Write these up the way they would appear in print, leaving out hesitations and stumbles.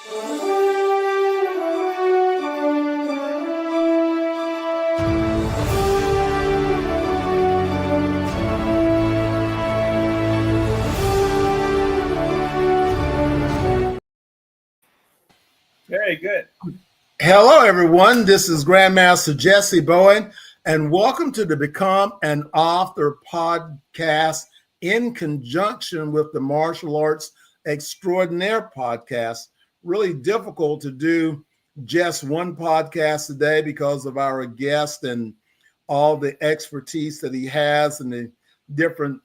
Very good. Hello, everyone. This is Grandmaster Jessie Bowen, and welcome to the Become an Author podcast in conjunction with the Martial Arts Extraordinaire podcast. Really difficult to do just one podcast today because of our guest and all the expertise that he has and the different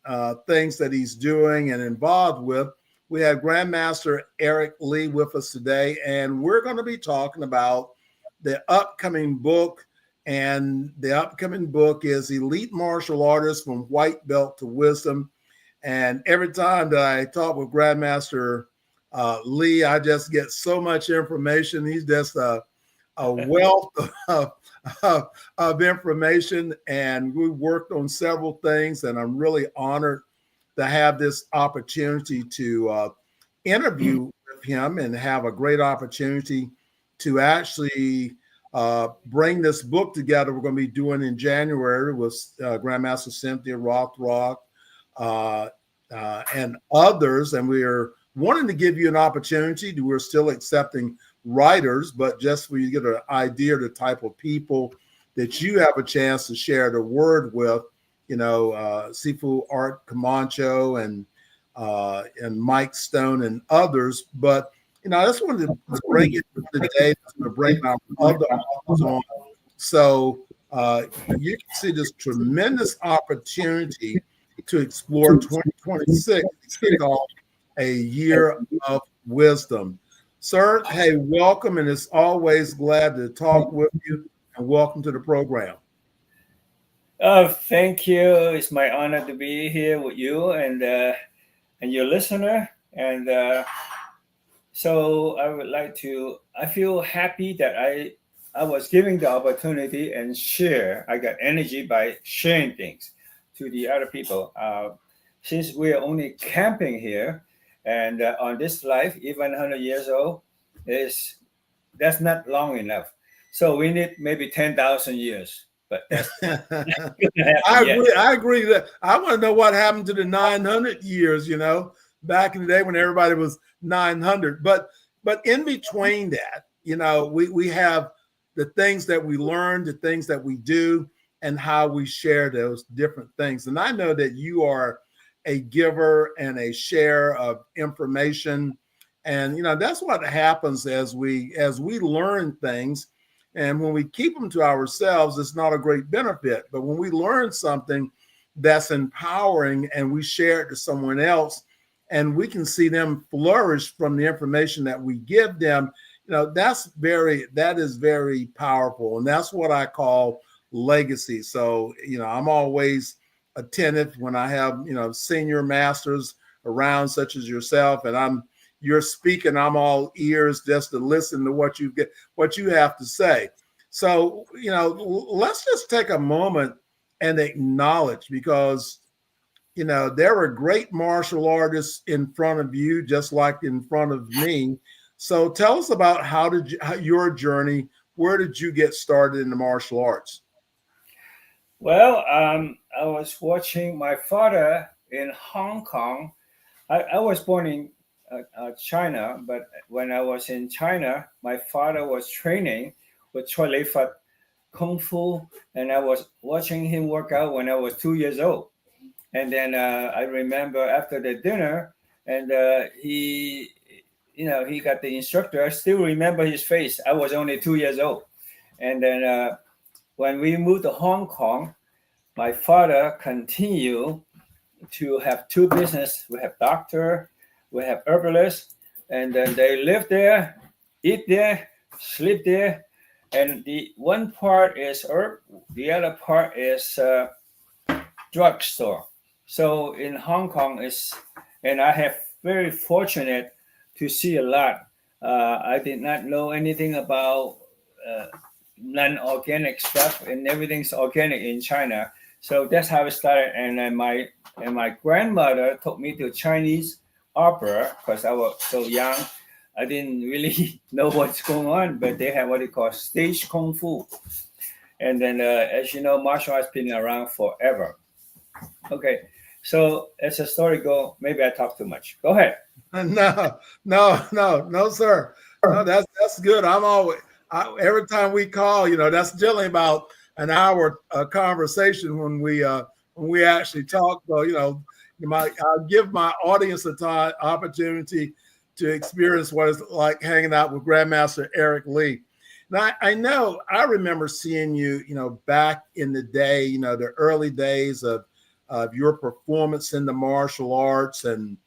things that he's doing and involved with. We have Grandmaster Eric Lee with us today, and we're going to be talking about the upcoming book. And the upcoming book is Elite Martial Artists from White Belt to Wisdom. And every time that I talk with Grandmaster Lee, I just get so much information. He's just a wealth of information, and we worked on several things, and I'm really honored to have this opportunity to interview with him and have a great opportunity to actually bring this book together. We're going to be doing in January with Grandmaster Cynthia Rothrock and others. And we are wanting to give you an opportunity. We're still accepting writers, but just for you to get an idea of the type of people that you have a chance to share the word with, you know, Sifu Art Camacho and Mike Stone and others. But, you know, I just wanted to bring it today to bring our other authors on. So you can see this tremendous opportunity to explore 2026, kick off a year of wisdom. Sir, hey, welcome, and it's always glad to talk with you, and welcome to the program. Thank you. It's my honor to be here with you and your listener. And so I would like to. I feel happy that I was given the opportunity and share. I got energy by sharing things to the other people. Since we are only camping here, and on this life, even 100 years old, that's not long enough. So we need maybe 10,000 years. But I agree that I want to know what happened to the 900 years, you know, back in the day when everybody was 900. But in between that, you know, we have the things that we learn, the things that we do, and how we share those different things. And I know that you are a giver and a share of information. And, you know, that's what happens as we learn things. And when we keep them to ourselves, it's not a great benefit. But when we learn something that's empowering and we share it to someone else, and we can see them flourish from the information that we give them, you know, that is very powerful. And that's what I call legacy. So, you know, I'm always attentive when I have, you know, senior masters around, such as yourself, and you're speaking, I'm all ears just to listen to what you have to say. So, you know, let's just take a moment and acknowledge, because, you know, there are great martial artists in front of you, just like in front of me. So tell us about your journey. Where did you get started in the martial arts? Well, I was watching my father in Hong Kong. I was born in China, but when I was in China, my father was training with Choi Lei Fat Kung Fu, and I was watching him work out when I was 2 years old. And then I remember after the dinner, and he got the instructor. I still remember his face. I was only 2 years old. And then when we moved to Hong Kong, my father continued to have two business. We have doctor, we have herbalist, and then they live there, eat there, sleep there. And the one part is herb, the other part is drugstore. So in Hong Kong and I have very fortunate to see a lot. I did not know anything about non-organic stuff, and everything's organic in China. So that's how it started. And then my grandmother took me to Chinese opera because I was so young. I didn't really know what's going on, but they have what they call stage kung fu. And then, as you know, martial arts been around forever. Okay, so as the story go, maybe I talk too much. Go ahead. No, sir. No, that's good. Every time we call, that's generally about an hour conversation when we actually talk. So, I'll give my audience a time opportunity to experience what it's like hanging out with Grandmaster Eric Lee. Now, I know I remember seeing you, back in the day, the early days of your performance in the martial arts and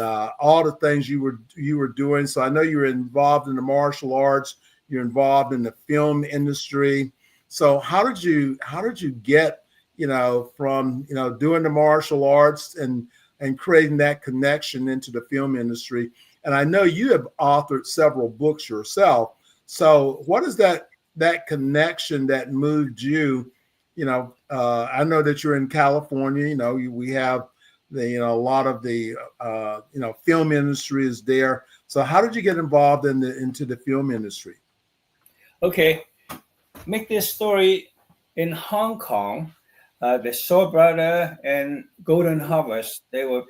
all the things you were doing. So I know you were involved in the martial arts. You're involved in the film industry. So how did you get from doing the martial arts and creating that connection into the film industry? And I know you have authored several books yourself. So what is that connection that moved you? I know that you're in California. We have a lot of the film industry is there. So how did you get involved into the film industry? Okay, make this story in Hong Kong. The Shaw Brother and Golden Harvest, they were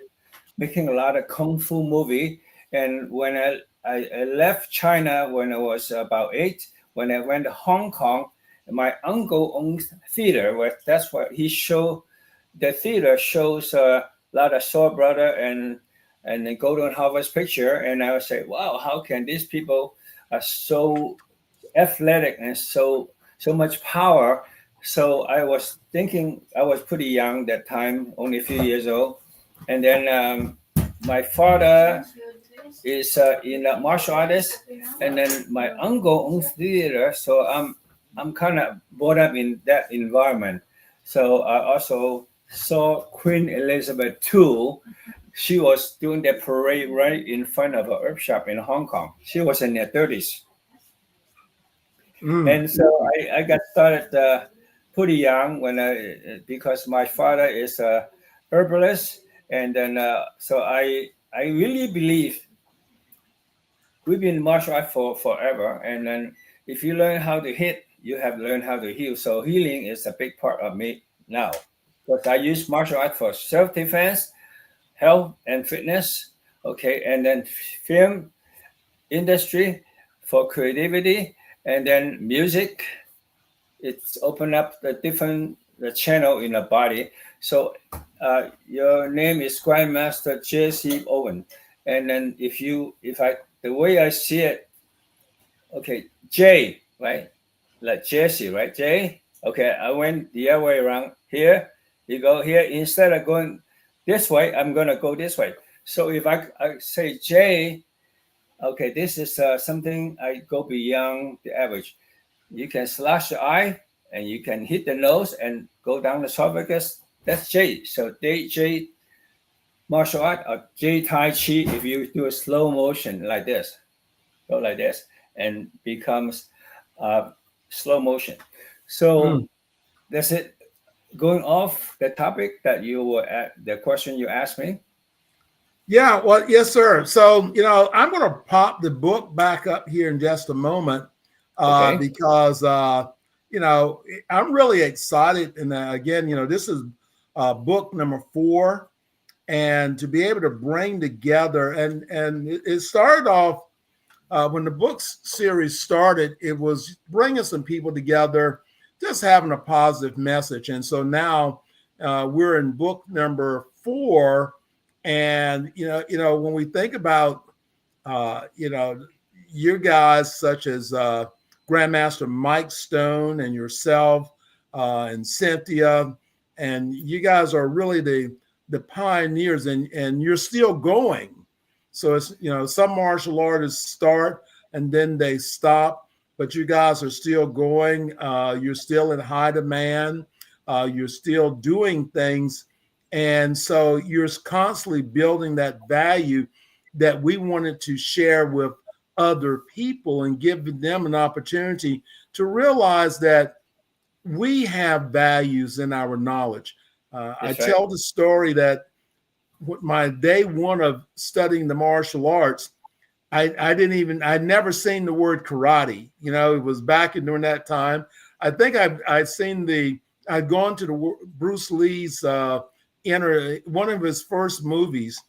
making a lot of kung fu movie. And when I left China when I was about 8, when I went to Hong Kong, my uncle owns theater. Where that's what he showed. The theater shows a lot of Shaw Brother and the Golden Harvest picture. And I would say, wow, how can these people are so athletic and so much power? So I was thinking, I was pretty young that time, only a few years old. And then my father is in a martial artist, and then my uncle owns theater. So I'm kind of brought up in that environment. So I also saw Queen Elizabeth II. She was doing the parade right in front of a herb shop in Hong Kong. She was in her 30s. Mm. And so I got started pretty young because my father is a herbalist, and then so I really believe we've been in martial art for forever, and then if you learn how to hit, you have learned how to heal. So healing is a big part of me now, because I use martial art for self-defense, health and fitness. Okay, and then film industry for creativity, and then music. It's open up the channel in the body. So your name is Grandmaster Jessie Bowen, and then if I the way I see it, okay, J, right, like Jesse, right, J. Okay, I went the other way around. Here you go. Here, instead of going this way, I'm gonna go this way. So if I say J, okay, this is something I go beyond the average. You can slash the eye and you can hit the nose and go down the esophagus. That's J. So J martial art or J Tai Chi, if you do a slow motion like this, go like this, and becomes slow motion. So Mm. that's it. Going off the topic that you were at, the question you asked me. Yeah, well, yes, sir. So, I'm going to pop the book back up here in just a moment Okay. because, I'm really excited. And again, this is book number 4. And to be able to bring together, and it started off when the books series started, it was bringing some people together, just having a positive message. And so now we're in book number 4, and when we think about you guys such as Grandmaster Mike Stone and yourself and Cynthia, and you guys are really the pioneers, and you're still going. So it's some martial artists start and then they stop, but you guys are still going. You're still in high demand. You're still doing things, and so you're constantly building that value that we wanted to share with other people and give them an opportunity to realize that we have values in our knowledge. I That's right. tell the story that my day 1 of studying the martial arts, I'd never seen the word karate. You know, it was back in during that time. I think I'd gone to the Bruce Lee's one of his first movies,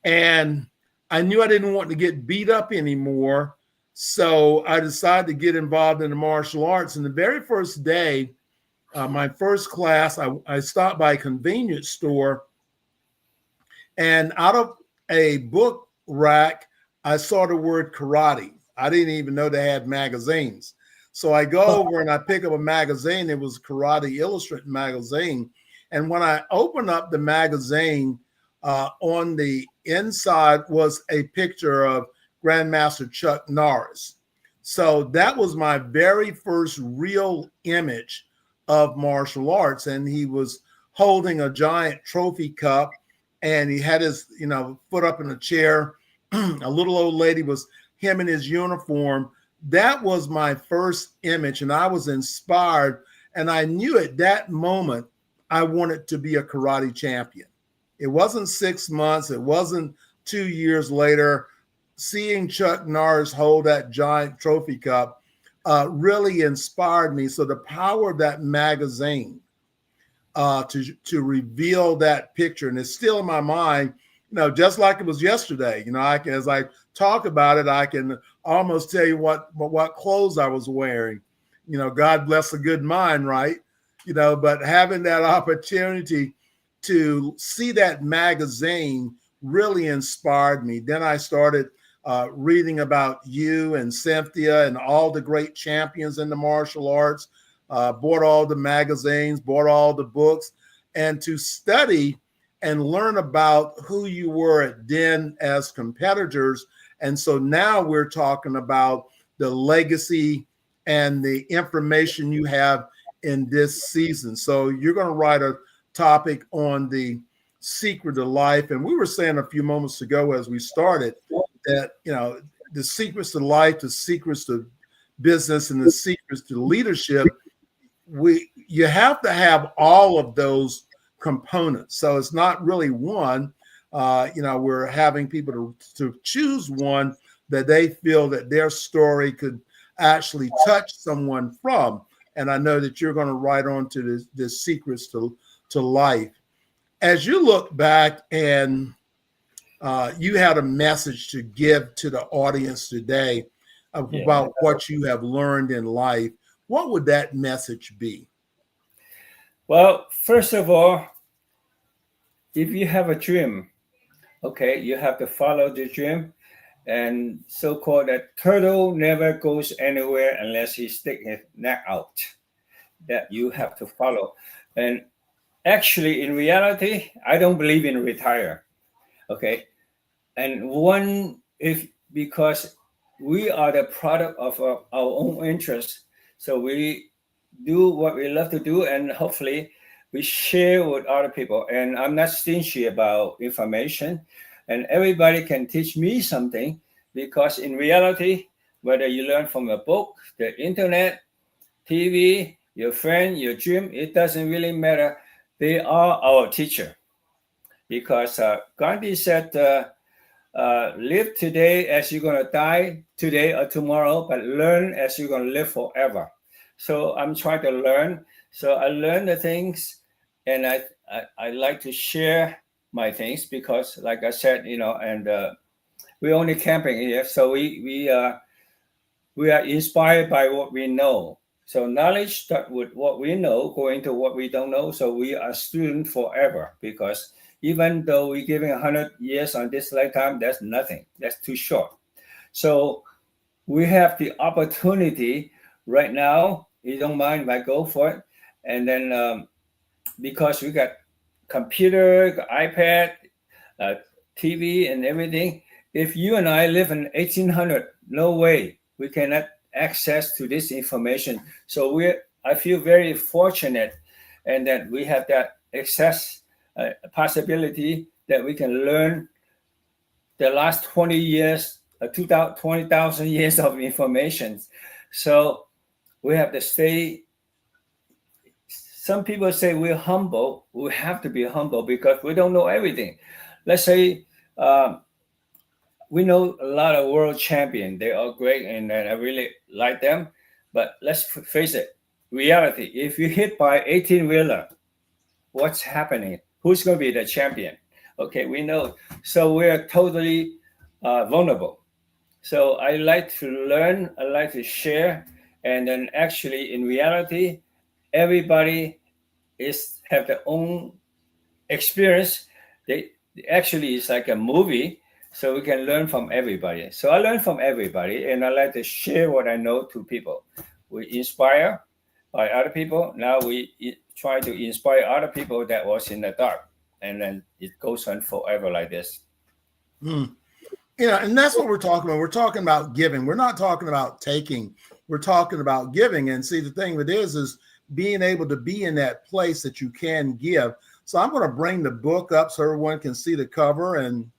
and I knew I didn't want to get beat up anymore. So I decided to get involved in the martial arts. And the very first day, my first class, I stopped by a convenience store, and out of a book rack, I saw the word karate. I didn't even know they had magazines. So I go over and I pick up a magazine. It was Karate Illustrated magazine. And when I opened up the magazine, on the inside was a picture of Grandmaster Chuck Norris. So that was my very first real image of martial arts. And he was holding a giant trophy cup, and he had his, foot up in a chair. A little old lady was him in his uniform. That was my first image, and I was inspired. And I knew at that moment I wanted to be a karate champion. It wasn't 6 months. It wasn't 2 years later. Seeing Chuck Norris hold that giant trophy cup really inspired me. So the power of that magazine to reveal that picture, and it's still in my mind, just like it was yesterday. As I talk about it, I can almost tell you what clothes I was wearing. God bless a good mind, right? But having that opportunity to see that magazine really inspired me. Then I started reading about you and Cynthia and all the great champions in the martial arts, bought all the magazines, bought all the books, and to study and learn about who you were then as competitors. And so now we're talking about the legacy and the information you have in this season. So you're going to write a topic on the secret of life. And we were saying a few moments ago as we started that, the secrets to life, the secrets to business, and the secrets to leadership, you have to have all of those components. So it's not really one. We're having people to choose one that they feel that their story could actually touch someone from. And I know that you're going to write on to the secrets to life. As you look back and you had a message to give to the audience today about what you have learned in life, what would that message be? Well, first of all, if you have a dream, okay, you have to follow the dream. And so-called that turtle never goes anywhere unless he sticks his neck out. That you have to follow. And actually, in reality, I don't believe in retire. Okay. And because we are the product of our own interests. So we do what we love to do, and hopefully we share with other people. And I'm not stingy about information, and everybody can teach me something, because in reality, whether you learn from a book, the internet, TV, your friend, your gym, it doesn't really matter. They are our teacher, because Gandhi said, live today as you're going to die today or tomorrow, but learn as you're going to live forever. So I'm trying to learn. So I learn the things, and I like to share my things, because like I said, and we're only camping here. So we are inspired by what we know. So knowledge start with what we know, going to what we don't know. So we are student forever, because even though we're giving 100 years on this lifetime, that's nothing. That's too short. So we have the opportunity right now. You don't mind if I go for it. And then because we got computer, iPad, TV, and everything. If you and I live in 1800, no way we cannot access to this information. So I feel very fortunate, and that we have that access possibility that we can learn the last 20 years, 20,000 years of information. So we have to stay. Some people say we're humble. We have to be humble because we don't know everything. Let's say we know a lot of world champion. They are great, and I really like them. But let's face it, reality. If you hit by 18 wheeler, what's happening? Who's going to be the champion? Okay, we know. So we're totally vulnerable. So I like to learn. I like to share, and then actually, in reality, everybody is have their own experience. They actually it's like a movie, so we can learn from everybody. So I learn from everybody, and I like to share what I know to people. We inspire by other people. Now we try to inspire other people that was in the dark, and then it goes on forever like this. Mm. And that's what we're talking about. We're talking about giving. We're not talking about taking. We're talking about giving. And see, the thing with this is being able to be in that place that you can give. So I'm going to bring the book up so everyone can see the cover. And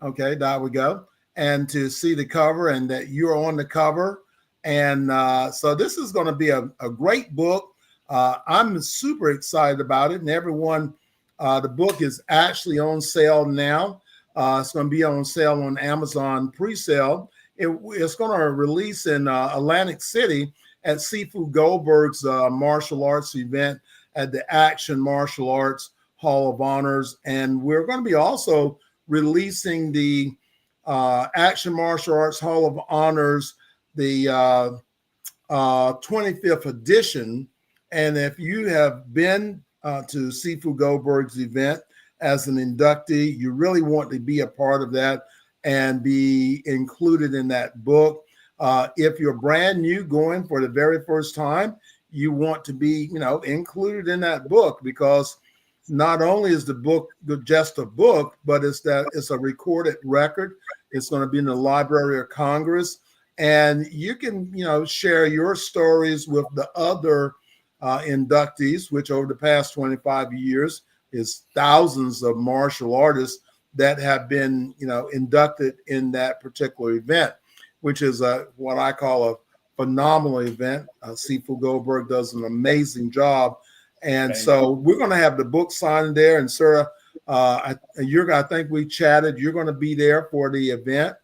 okay, there we go. And to see the cover and that you're on the cover. And so this is going to be a great book. I'm super excited about it. And everyone, the book is actually on sale now. It's going to be on sale on Amazon pre-sale. It's going to release in Atlantic City at Sifu Goldberg's martial arts event at the Action Martial Arts Hall of Honors. And we're going to be also releasing the Action Martial Arts Hall of Honors, the 25th edition. And if you have been to Sifu Goldberg's event as an inductee, you really want to be a part of that and be included in that book. If you're brand new going for the very first time, you want to be, included in that book, because not only is the book just a book, but it's a recorded record. It's going to be in the Library of Congress, and you can, share your stories with the other inductees, which over the past 25 years is thousands of martial artists that have been, inducted in that particular event, which is what I call a phenomenal event. Sifu Goldberg does an amazing job. And so we're going to have the book signed there. And Sarah, I think we chatted, you're going to be there for the event.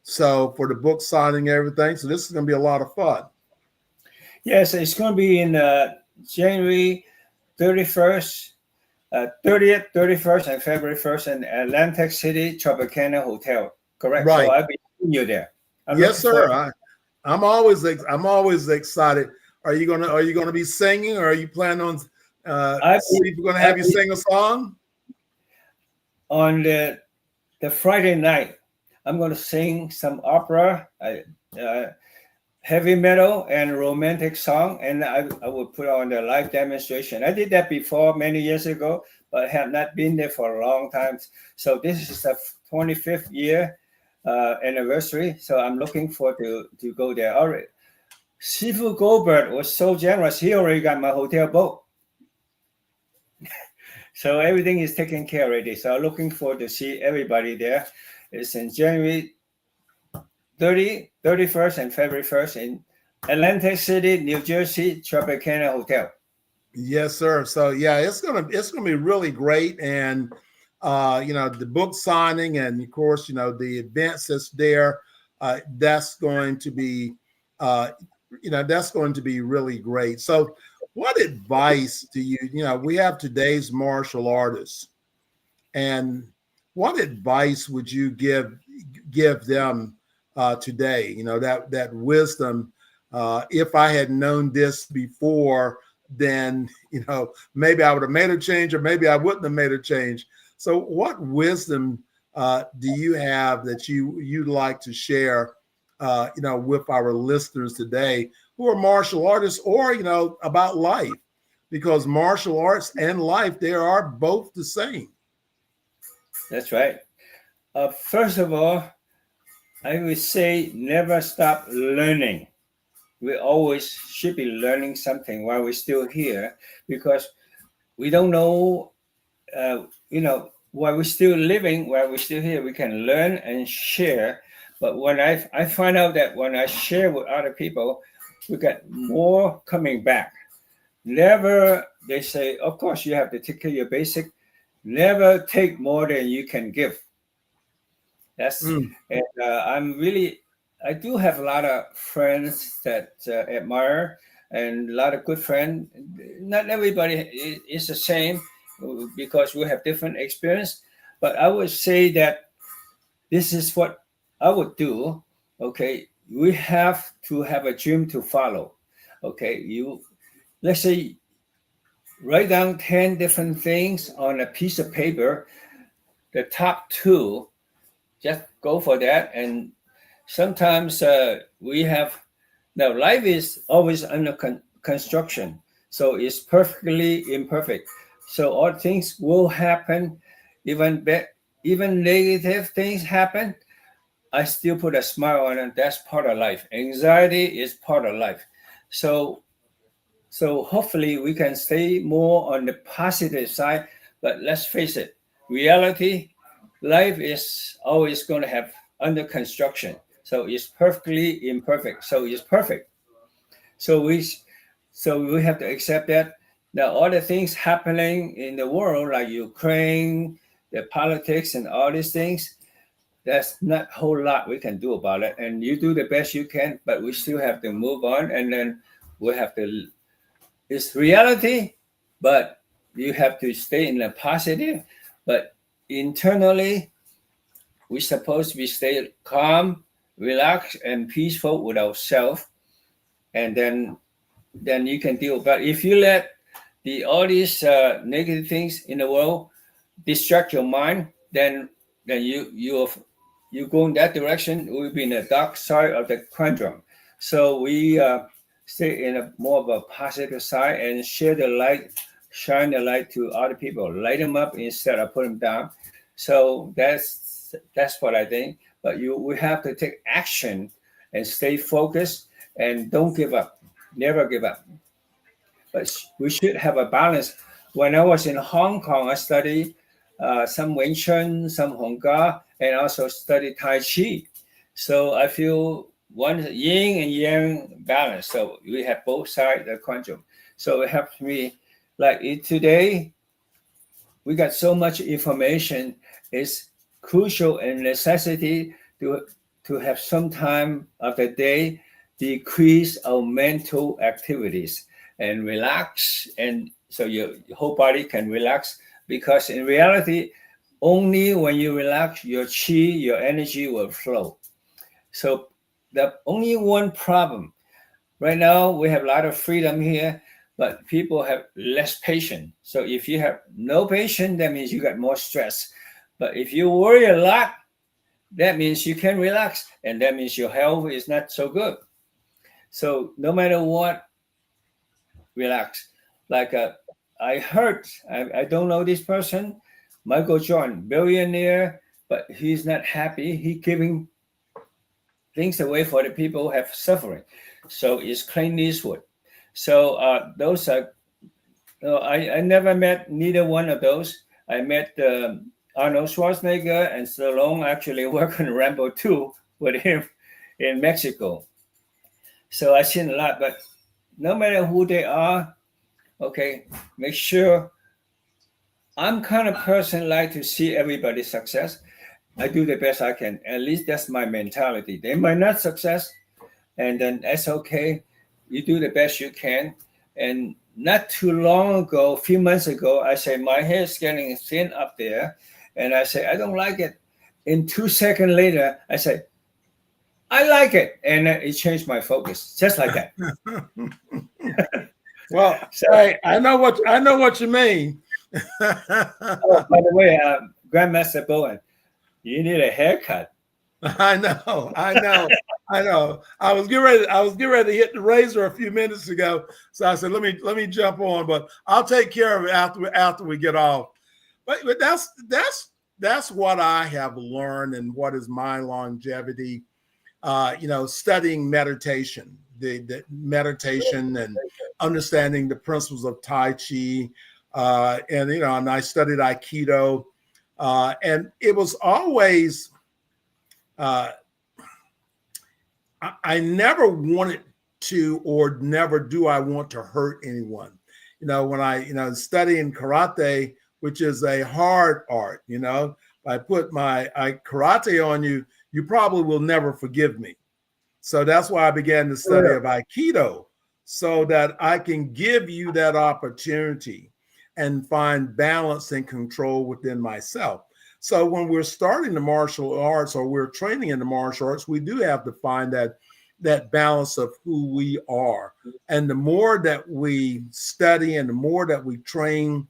So for the book signing, everything. So this is going to be a lot of fun. Yes, it's going to be in January 31st, 30th, 31st, and February 1st in Atlantic City Tropicana Hotel. Correct. Right. So I'll be seeing you there. Yes, sir. I'm always excited. Are you gonna be singing, or are you planning on? We're gonna have you sing a song on the Friday night. I'm going to sing some opera, heavy metal, and romantic song, and I will put on the live demonstration. I did that before many years ago, but I have not been there for a long time. So this is the 25th year anniversary. So I'm looking forward to go there. Already, Sifu Goldberg was so generous. He already got my hotel booked. So everything is taken care already. So I'm looking forward to see everybody there. It's in January 30, 31st, and February 1st in Atlantic City, New Jersey, Tropicana Hotel. Yes, sir. So yeah, it's gonna be really great. And the book signing, and of course, the events that's there, that's going to be really great. So what advice do you, we have today's martial artists, and what advice would you give them today? That wisdom. If I had known this before, then maybe I would have made a change, or maybe I wouldn't have made a change. So, what wisdom do you have that you'd like to share, with our listeners today who are martial artists, or about life? Because martial arts and life, they are both the same. That's right. First of all, I would say never stop learning. We always should be learning something while we're still here, because we don't know, while we're still living, while we're still here, we can learn and share. But when I find out that when I share with other people, we get more coming back. Never, they say, of course, you have to take care of your basic. Never take more than you can give. That's Mm. and I do have a lot of friends that admire and a lot of good friends. Not everybody is the same because we have different experience. But I would say that this is what I would do. Okay, we have to have a dream to follow. Okay, you let's say write down 10 different things on a piece of paper. The top two, just go for that. And sometimes we have now life is always under construction, so it's perfectly imperfect. So all things will happen, even even negative things happen. I still put a smile on it. That's part of life. Anxiety is part of life. So hopefully we can stay more on the positive side. But let's face it, reality, life is always going to have under construction. So it's perfectly imperfect. So it's perfect. So we have to accept that. Now all the things happening in the world, like Ukraine, the politics, and all these things, there's not a whole lot we can do about it. And you do the best you can, but we still have to move on. And then we have to. It's reality, but you have to stay in the positive. But internally, we're supposed to be stay calm, relaxed, and peaceful with ourselves, and then you can deal. But if you let all these negative things in the world distract your mind, then you go in that direction. We'll be in the dark side of the quantum. So we stay in a more of a positive side and share the light, shine the light to other people, light them up instead of put them down. So that's what I think. But we have to take action and stay focused and don't give up. Never give up. But we should have a balance. When I was in Hong Kong, I studied some Wing Chun, some Hong Kong, and also studied Tai Chi. So I feel one yin and yang balance. So we have both sides of the quantum. So it helps me. Like today, we got so much information. It's crucial and necessity to have some time of the day decrease our mental activities and relax, and so your whole body can relax, because in reality only when you relax your chi, your energy will flow. So the only one problem right now, we have a lot of freedom here, but people have less patience. So if you have no patience, that means you got more stress. But if you worry a lot, that means you can relax, and that means your health is not so good. So no matter what, relax. Like I heard, I don't know this person, Michael Jordan, billionaire, but he's not happy. He giving things away for the people who have suffering. So it's Clint Eastwood. So those are, I never met neither one of those. I met Arnold Schwarzenegger and Stallone, actually work on Rambo 2 with him in Mexico. So I've seen a lot, but no matter who they are, okay, make sure. I'm kind of person like to see everybody's success. I do the best I can. At least that's my mentality. They might not success, and then that's okay. You do the best you can. And not too long ago, a few months ago, I say my hair is getting thin up there, and I say I don't like it. In 2 seconds later, I say I like it, and it changed my focus just like that. Well, So, hey, I know what you mean. oh, by the way, Grandmaster Bowen, you need a haircut. I know. I was getting ready to hit the razor a few minutes ago, so I said let me jump on, but I'll take care of it after we get off. But that's what I have learned and what is my longevity. Studying meditation, the meditation and understanding the principles of Tai Chi, and I studied Aikido, and it was always. I never wanted to, or never do I want to hurt anyone. When I, studying karate, which is a hard art, I put my karate on you, you probably will never forgive me. So that's why I began the study of Aikido, so that I can give you that opportunity and find balance and control within myself. So when we're starting the martial arts or we're training in the martial arts, we do have to find that balance of who we are. And the more that we study and the more that we train,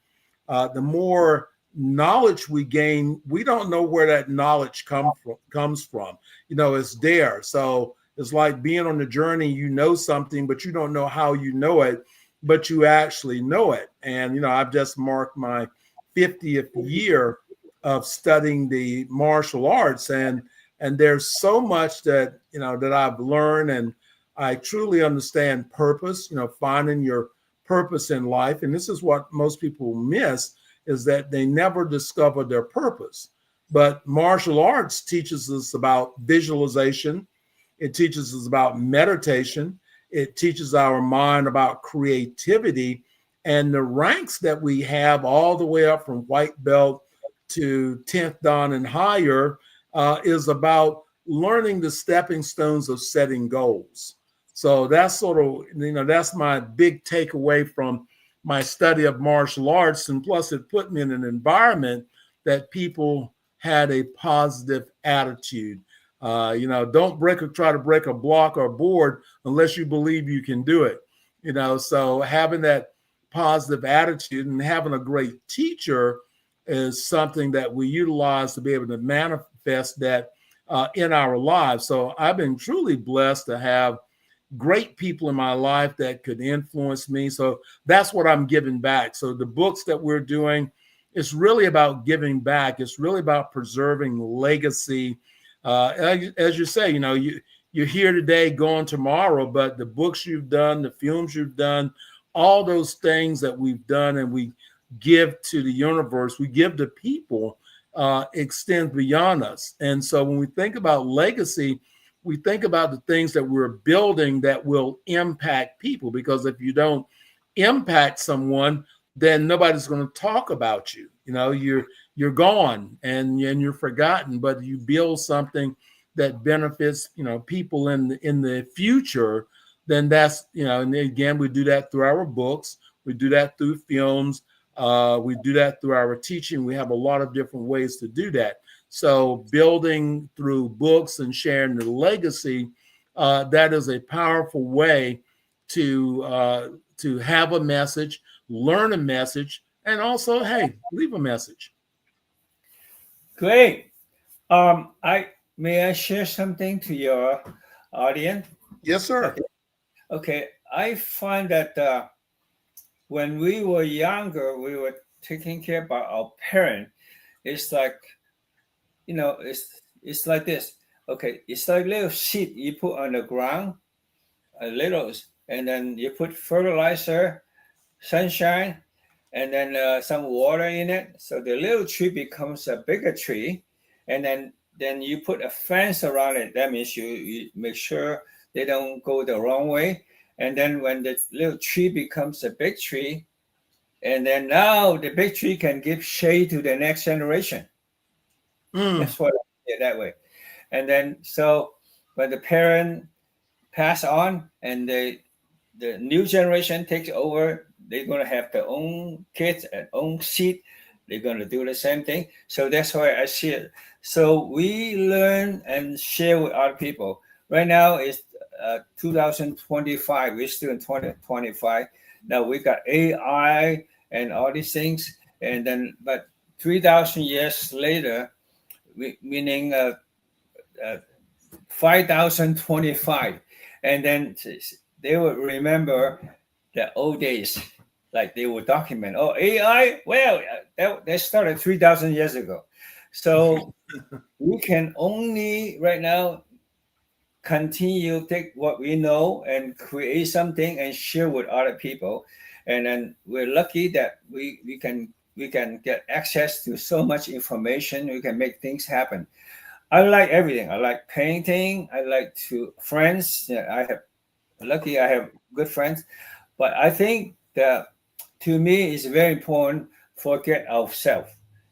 the more knowledge we gain. We don't know where that knowledge comes from. It's there. So it's like being on the journey. You know something, but you don't know how you know it, but you actually know it. And I've just marked my 50th year of studying the martial arts, and there's so much that that I've learned, and I truly understand purpose. Finding your purpose in life, and this is what most people miss, is that they never discover their purpose. But martial arts teaches us about visualization. It teaches us about meditation. It teaches our mind about creativity, and the ranks that we have all the way up from white belt to 10th dan and higher is about learning the stepping stones of setting goals. So that's sort of, that's my big takeaway from my study of martial arts. And plus it put me in an environment that people had a positive attitude. Don't try to break a block or board unless you believe you can do it. So having that positive attitude and having a great teacher is something that we utilize to be able to manifest that in our lives. So I've been truly blessed to have great people in my life that could influence me. So that's what I'm giving back. So the books that we're doing, it's really about giving back. It's really about preserving legacy. As you say, you're here today, going tomorrow, but the books you've done, the films you've done, all those things that we've done and we give to the universe, we give to people, extend beyond us. And so when we think about legacy, we think about the things that we're building that will impact people, because if you don't impact someone, then nobody's going to talk about you. You're gone and you're forgotten. But you build something that benefits people in the future, then that's and again, we do that through our books, we do that through films, we do that through our teaching. We have a lot of different ways to do that. So building through books and sharing the legacy, that is a powerful way to have a message, learn a message, and also, hey, leave a message. Great. I May I share something to your audience? Yes, sir. Okay. Okay. I find that when we were younger, we were taking care of our parent. It's like, it's like this. Okay, it's like little seed you put on the ground, a little, and then you put fertilizer, sunshine, and then some water in it. So the little tree becomes a bigger tree, and then you put a fence around it. That means you make sure they don't go the wrong way. And then when the little tree becomes a big tree, and then now the big tree can give shade to the next generation. That's what I did that way. And then so when the parent pass on and the new generation takes over, they're going to have their own kids and own seed. They're going to do the same thing. So that's why I see it. So we learn and share with other people. Right now it's 2025. We're still in 2025. Now we got AI and all these things. And then, but 3,000 years later, meaning 5025, and then they will remember the old days, like they will document. Oh, AI, well, that started 3,000 years ago. So we can only right now continue take what we know and create something and share with other people. And then we're lucky that we can get access to so much information. We can make things happen. I like everything. I like painting. I like to friends. Yeah, I have good friends, but I think that to me it's very important forget ourselves.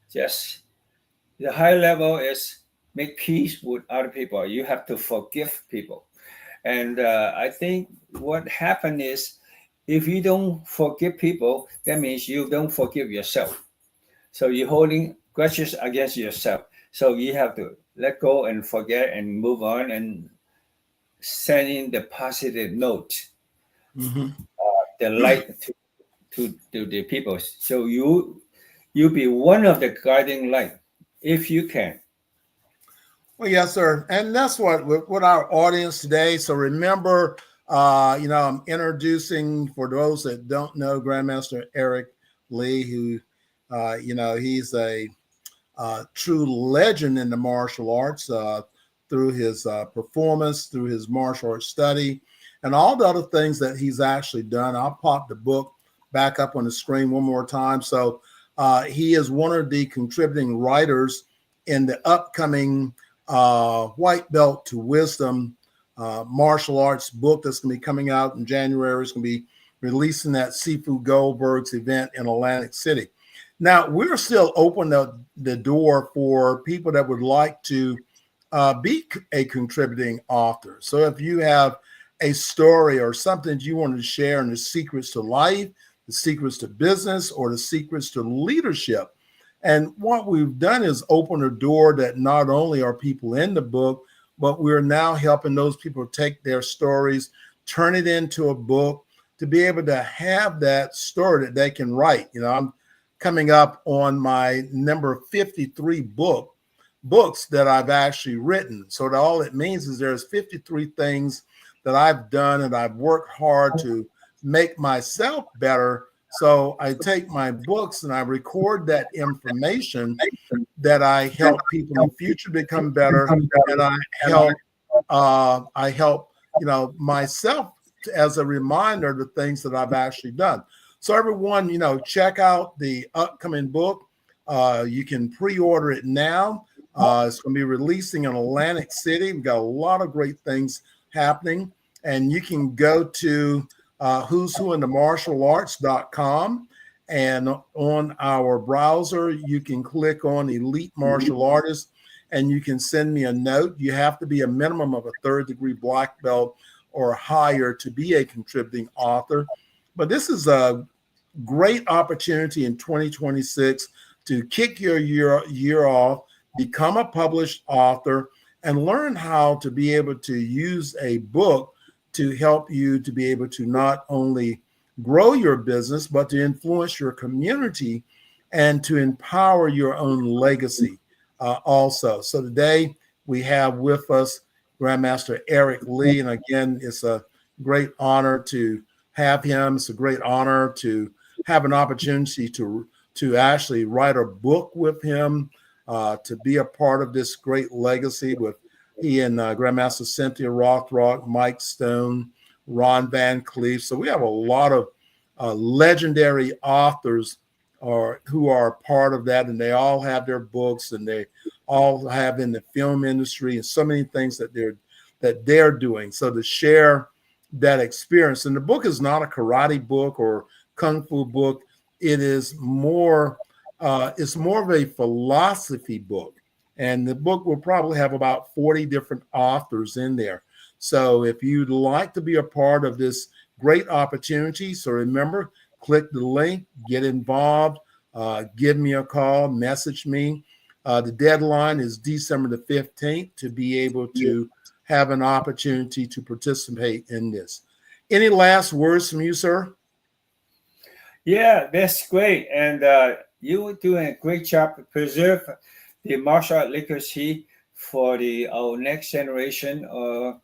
Just The high level is make peace with other people. You have to forgive people. And I think what happened is if you don't forgive people, that means you don't forgive yourself. So you're holding grudges against yourself. So you have to let go and forget and move on and sending the positive note, Mhm. the light to the people. So you be one of the guiding light if you can. Well, yes, sir, and that's what our audience today. So remember, I'm introducing for those that don't know Grandmaster Eric Lee, who, he's a true legend in the martial arts through his performance, through his martial arts study, and all the other things that he's actually done. I'll pop the book back up on the screen one more time. So he is one of the contributing writers in the upcoming White Belt to Wisdom martial arts book that's going to be coming out in January. It's going to be releasing at Seafood Goldberg's event in Atlantic City. Now, we're still open the door for people that would like to be a contributing author. So if you have a story or something you want to share in the secrets to life, the secrets to business, or the secrets to leadership. And what we've done is open a door that not only are people in the book, but we're now helping those people take their stories, turn it into a book to be able to have that story that they can write. I'm coming up on my number 53 books that I've actually written. So that all it means is there's 53 things that I've done and I've worked hard to make myself better. So I take my books and I record that information that I help people in the future become better, and I help myself as a reminder of the things that I've actually done. So everyone, check out the upcoming book. You can pre-order it now. It's going to be releasing in Atlantic City. We've got a lot of great things happening, and you can go to who's who in the martial arts.com, and on our browser you can click on Elite Martial Artists, and you can send me a note. You have to be a minimum of a third-degree black belt or higher to be a contributing author. But this is a great opportunity in 2026 to kick your year off, become a published author, and learn how to be able to use a book to help you to be able to not only grow your business, but to influence your community and to empower your own legacy also. So today we have with us Grandmaster Eric Lee. And again, it's a great honor to have him. It's a great honor to have an opportunity to actually write a book with him, to be a part of this great legacy with he and Grandmaster Cynthia Rothrock, Mike Stone, Ron Van Cleef. So we have a lot of legendary authors who are part of that, and they all have their books, and they all have in the film industry and so many things that they're doing. So to share that experience, and the book is not a karate book or kung fu book. It is more. It's more of a philosophy book. And the book will probably have about 40 different authors in there. So if you'd like to be a part of this great opportunity, so remember, click the link, get involved, give me a call, message me. The deadline is December the 15th to be able to have an opportunity to participate in this. Any last words from you, sir? Yeah, that's great. And you were doing a great job to preserve the martial art legacy for the our next generation or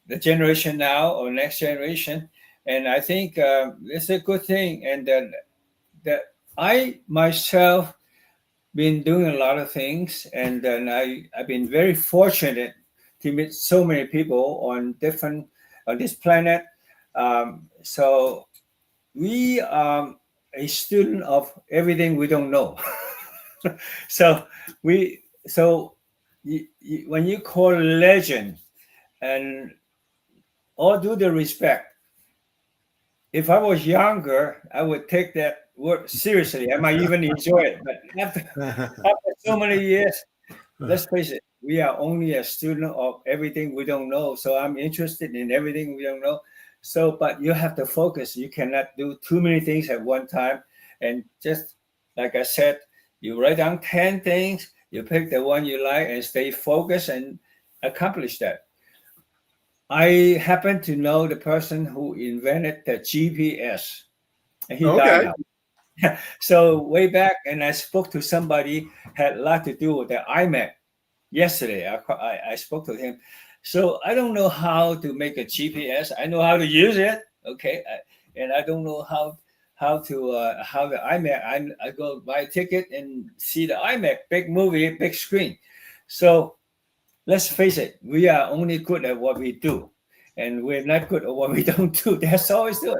the generation now or next generation. And I think it's a good thing. And that I myself been doing a lot of things, and then I've been very fortunate to meet so many people on this planet. So we a student of everything we don't know. So when you call legend and all due the respect, if I was younger, I would take that word seriously. I might even enjoy it. But after so many years, let's face it, we are only a student of everything we don't know. So I'm interested in everything we don't know. So, but you have to focus. You cannot do too many things at one time. And just like I said, you write down 10 things, you pick the one you like and stay focused and accomplish that. I happen to know the person who invented the GPS, and he died Okay. now. So way back, and I spoke to somebody had a lot to do with the iMac yesterday. I spoke to him. So I don't know how to make a GPS. I know how to use it, okay, and I don't know how the iMac. I go buy a ticket and see the iMac, big movie, big screen. So let's face it, we are only good at what we do, and we're not good at what we don't do. That's all it's doing.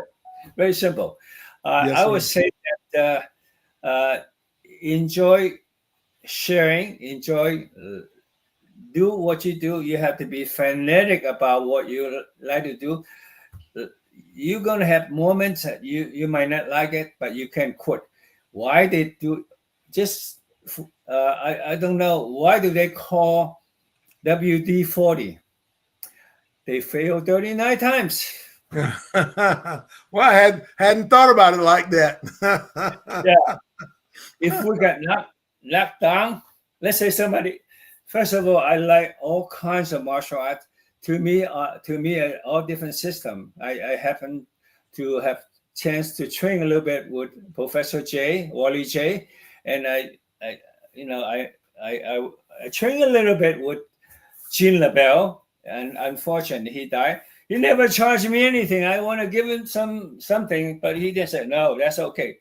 Very simple. Yes, I would sir. say that enjoy sharing, enjoy do what you do. You have to be fanatic about what you like to do. You're gonna have moments that you might not like it, but you can quit. Why they do? Just I don't know why do they call WD-40? They failed 39 times. Well, I hadn't thought about it like that. Yeah. If we got knocked down, let's say somebody. First of all, I like all kinds of martial arts. To me, all different system. I happen to have chance to train a little bit with Professor J, Wally J, and I you know, I train a little bit with Jean LaBelle, and unfortunately, he died. He never charged me anything. I want to give him something, but he just said no. That's okay.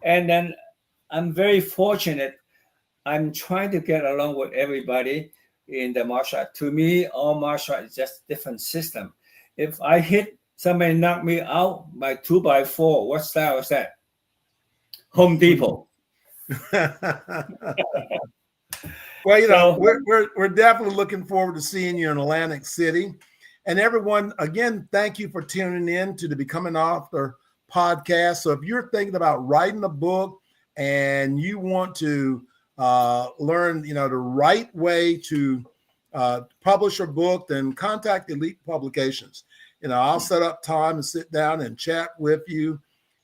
And then I'm very fortunate. I'm trying to get along with everybody in the martial art. To me, all martial art is just different system. If I hit somebody knock me out by 2 by 4, what style is that? Home Depot. Well, So we're definitely looking forward to seeing you in Atlantic City. And everyone, again, thank you for tuning in to the Becoming Author podcast. So if you're thinking about writing a book and you want to learn, the right way to publish a book, then contact Elite Publications. I'll set up time and sit down and chat with you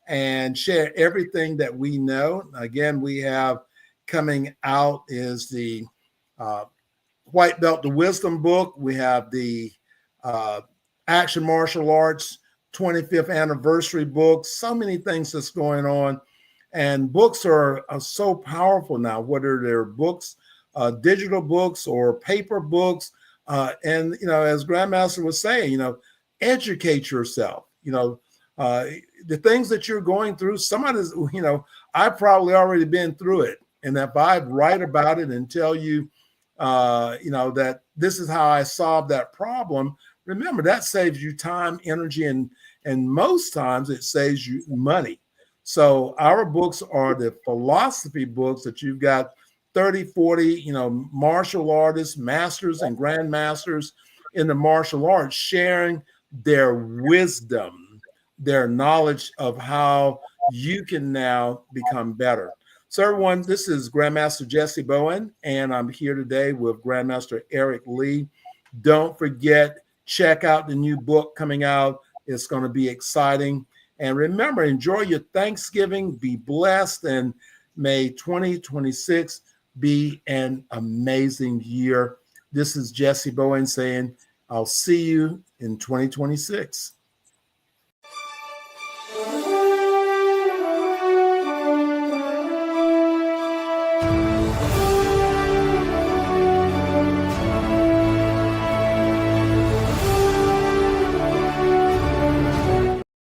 and share everything that we know. Again, we have coming out is the White Belt to Wisdom book. We have the Action Martial Arts 25th anniversary book. So many things that's going on. And books are so powerful now, whether they're books, digital books or paper books. And, as Grandmaster was saying, educate yourself. The things that you're going through, somebody's, I've probably already been through it. And if I write about it and tell you, that this is how I solved that problem, remember that saves you time, energy, and most times it saves you money. So our books are the philosophy books that you've got 30, 40, martial artists, masters and grandmasters in the martial arts sharing their wisdom, their knowledge of how you can now become better. So everyone, this is Grandmaster Jessie Bowen, and I'm here today with Grandmaster Eric Lee. Don't forget, check out the new book coming out. It's going to be exciting. And remember, enjoy your Thanksgiving, be blessed, and may 2026 be an amazing year. This is Jessie Bowen saying, I'll see you in 2026.